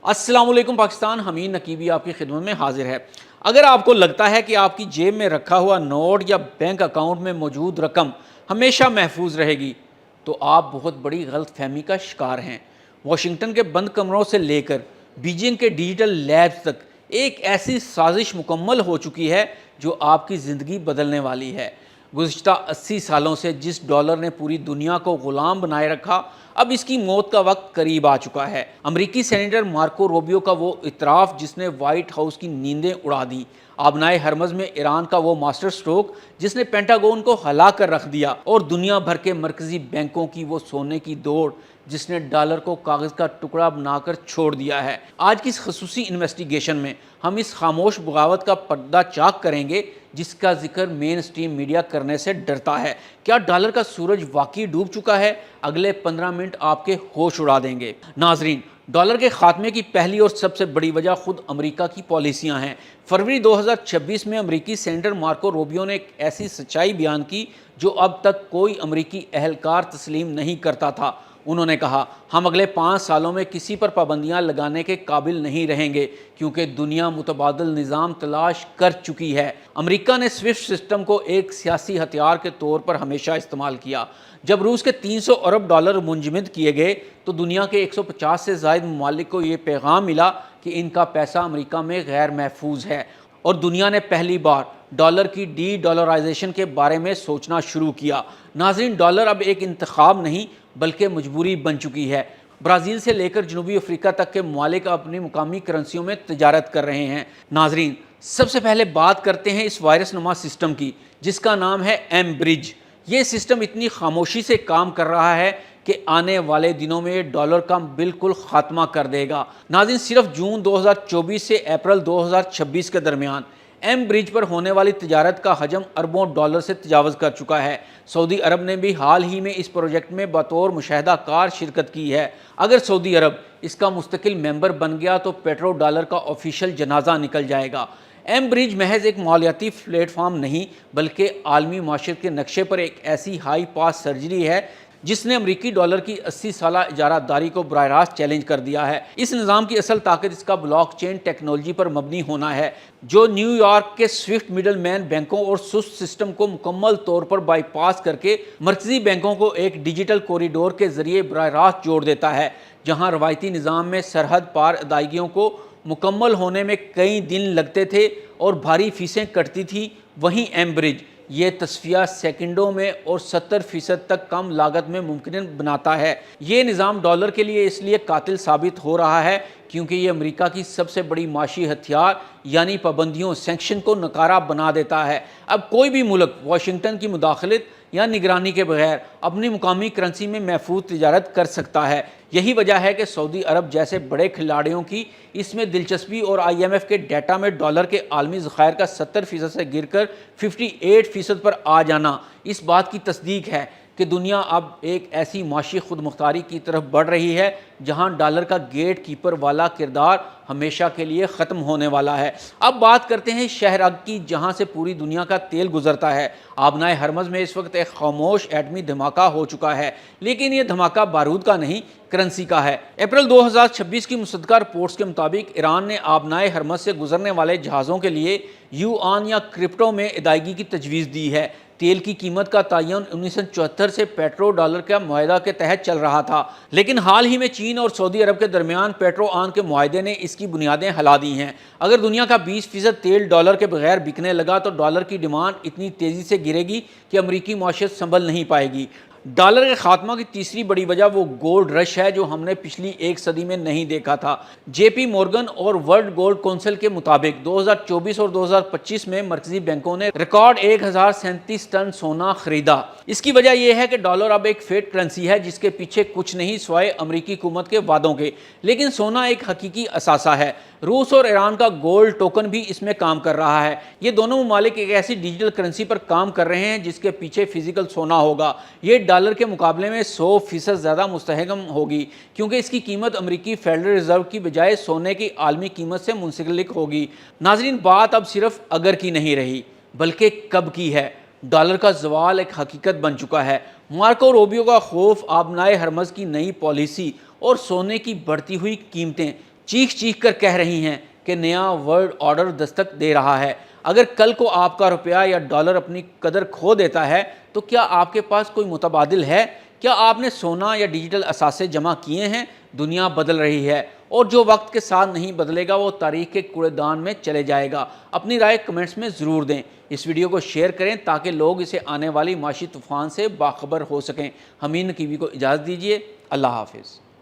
अस्सलाम वालेकुम पाकिस्तान। हमीद नकीबी आपकी खिदमत में हाजिर है। अगर आपको लगता है कि आपकी जेब में रखा हुआ नोट या बैंक अकाउंट में मौजूद रकम हमेशा महफूज रहेगी, तो आप बहुत बड़ी गलत फहमी का शिकार हैं। वाशिंगटन के बंद कमरों से लेकर बीजिंग के डिजिटल लैब्स तक एक ऐसी साजिश मुकम्मल हो चुकी है जो आपकी ज़िंदगी बदलने वाली है। गुज़िश्ता 80 सालों से जिस डॉलर ने पूरी दुनिया को ग़ुलाम बनाए रखा, अब इसकी मौत का वक्त करीब आ चुका है। अमरीकी सेनेटर मार्को रूबियो का वो इतराफ़ जिसने वाइट हाउस की नींदें उड़ा दी, आबनाए हरमज़ में ईरान का वो मास्टर स्ट्रोक जिसने पेंटागन को हिला कर रख दिया, और दुनिया भर के मरकज़ी बैंकों की वो सोने की दौड़ जिसने डॉलर को कागज़ का टुकड़ा बनाकर छोड़ दिया है। आज की इस खसूसी इन्वेस्टिगेशन में हम इस खामोश बगावत का पर्दा चाक करेंगे जिसका जिक्र मेन स्ट्रीम मीडिया करने से डरता है। क्या डॉलर का सूरज वाकई डूब चुका है? अगले 15 मिनट आपके होश उड़ा देंगे। नाजरीन, डॉलर के खात्मे की पहली और सबसे बड़ी वजह खुद अमेरिका की पॉलिसियां हैं। फरवरी 2026 में अमेरिकी सेनेटर मार्को रूबियो ने एक ऐसी सच्चाई बयान की जो अब तक कोई अमेरिकी अहलकार तस्लीम नहीं करता था। उन्होंने कहा, हम अगले 5 सालों में किसी पर पाबंदियां लगाने के काबिल नहीं रहेंगे क्योंकि दुनिया मुतबादल निज़ाम तलाश कर चुकी है। अमेरिका ने स्विफ्ट सिस्टम को एक सियासी हथियार के तौर पर हमेशा इस्तेमाल किया। जब रूस के 300 अरब डॉलर मुंजमद किए गए तो दुनिया के 150 से ज़ायद ममालिक को ये पैगाम मिला कि इनका पैसा अमेरिका में गैर महफूज है, और दुनिया ने पहली बार डॉलर की डी डॉलराइजेशन के बारे में सोचना शुरू किया। नाज़रीन, डॉलर अब एक इंतखाब नहीं बल्कि मजबूरी बन चुकी है। ब्राज़ील से लेकर जनूबी अफ्रीका तक के ममालिक अपनी मुकामी करेंसियों में तजारत कर रहे हैं। नाज़रीन, सबसे पहले बात करते हैं इस वायरस नुमा सिस्टम की जिसका नाम है एम ब्रिज। ये सिस्टम इतनी खामोशी से काम कर रहा है कि आने वाले दिनों में डॉलर का बिल्कुल खात्मा कर देगा। नाज़रीन, सिर्फ जून 2024 से अप्रैल 2026 के दरमियान एम ब्रिज पर होने वाली तिजारत का हजम अरबों डॉलर से तजावज़ कर चुका है। सऊदी अरब ने भी हाल ही में इस प्रोजेक्ट में बतौर मुशाहिदा कार शिरकत की है। अगर सऊदी अरब इसका मुस्तकिल मेंबर बन गया तो पेट्रो डॉलर का ऑफिशियल जनाजा निकल जाएगा। एम ब्रिज महज एक मालियाती प्लेटफार्म नहीं बल्कि आलमी माशरत के नक्शे पर एक ऐसी हाई पास सर्जरी है जिसने अमरीकी डॉलर की 80 साला इजारादारी को बराह रास्त चैलेंज कर दिया है। इस निज़ाम की असल ताकत इसका ब्लॉकचेन टेक्नोलॉजी पर मबनी होना है जो न्यूयॉर्क के स्विफ्ट मिडल मैन बैंकों और सुस्त सिस्टम को मुकम्मल तौर पर बाईपास करके मरकजी बैंकों को एक डिजिटल कॉरिडोर के जरिए बराह रास्त जोड़ देता है। जहां रवायती निज़ाम में सरहद पार अदायगियों को मुकम्मल होने में कई दिन लगते थे और भारी फीसें कटती थी, वहीं एम ब्रिज ये तस्फिया सेकंडों में और 70% तक कम लागत में मुमकिन बनाता है। ये निज़ाम डॉलर के लिए इसलिए कातिल साबित हो रहा है क्योंकि ये अमेरिका की सबसे बड़ी माशी हथियार यानी पाबंदियों सैंक्शन को नकारा बना देता है। अब कोई भी मुल्क वाशिंगटन की मुदाखलत या निगरानी के बगैर अपनी मुकामी करेंसी में महफूज तिजारत कर सकता है। यही वजह है कि सऊदी अरब जैसे बड़े खिलाड़ियों की इसमें दिलचस्पी और IMF के डाटा में डॉलर के आलमी ज़खायर का 70% से गिरकर 58% पर आ जाना इस बात की तस्दीक है कि दुनिया अब एक ऐसी माशी खुद मुख्तारी की तरफ बढ़ रही है जहां डॉलर का गेट कीपर वाला किरदार हमेशा के लिए ख़त्म होने वाला है। अब बात करते हैं शहर की जहां से पूरी दुनिया का तेल गुजरता है। आबनाए हरमज़ में इस वक्त एक खामोश एटमी धमाका हो चुका है, लेकिन ये धमाका बारूद का नहीं करेंसी का है। अप्रैल 2026 की मुसद्दका रिपोर्ट्स के मुताबिक ईरान ने आबनाए हरमज़ से गुजरने वाले जहाज़ों के लिए युआन या क्रिप्टो में अदायगी की तजवीज़ दी है। तेल की कीमत का तयन 1974 से पेट्रो डॉलर के मुआहदा के तहत चल रहा था, लेकिन हाल ही में चीन और सऊदी अरब के दरमियान पेट्रो आन के मुआहदे ने इसकी बुनियादें हिला दी हैं। अगर दुनिया का 20% तेल डॉलर के बगैर बिकने लगा तो डॉलर की डिमांड इतनी तेज़ी से गिरेगी कि अमरीकी माशरत संभल नहीं पाएगी। डॉलर के खात्मा की तीसरी बड़ी वजह वो गोल्ड रश है जो हमने पिछली एक सदी में नहीं देखा था। JP मॉर्गन और वर्ल्ड गोल्ड काउंसिल के मुताबिक 2024 और 2025 में मरकजी बैंकों ने रिकॉर्ड 1037 टन सोना खरीदा। इसकी वजह यह है कि डॉलर अब एक फेट करेंसी है जिसके पीछे कुछ नहीं सिवाय अमरीकी हुकूमत के वादों के, लेकिन सोना एक हकीकी असासा है। रूस और ईरान का गोल्ड टोकन भी इसमें काम कर रहा है। ये दोनों ममालिक एक ऐसी डिजिटल करेंसी पर काम कर रहे हैं जिसके पीछे फिजिकल सोना होगा। ये डॉलर के मुकाबले में 100% ज़्यादा मुस्तहकम होगी क्योंकि इसकी कीमत अमरीकी फेडरल रिजर्व की बजाय सोने की आलमी कीमत से मुंसलिक होगी। नाजरीन, बात अब सिर्फ अगर की नहीं रही बल्कि कब की है। डॉलर का ज़वाल एक हकीकत बन चुका है। मार्को रूबियो का खौफ आबनाए हरमज़ की नई पॉलिसी और सोने की बढ़ती हुई कीमतें چیخ چیخ کر کہہ رہی ہیں کہ نیا ورلڈ آرڈر دستک دے رہا ہے۔ اگر کل کو آپ کا روپیہ یا ڈالر اپنی قدر کھو دیتا ہے تو کیا آپ کے پاس کوئی متبادل ہے؟ کیا آپ نے سونا یا ڈیجیٹل اثاثے جمع کیے ہیں؟ دنیا بدل رہی ہے اور جو وقت کے ساتھ نہیں بدلے گا وہ تاریخ کے کوڑے دان میں چلے جائے گا۔ اپنی رائے کمنٹس میں ضرور دیں۔ اس ویڈیو کو شیئر کریں تاکہ لوگ اسے آنے والی معاشی طوفان سے باخبر ہو سکیں۔ حمید نقیبی کو اجازت دیجیے۔ اللہ حافظ۔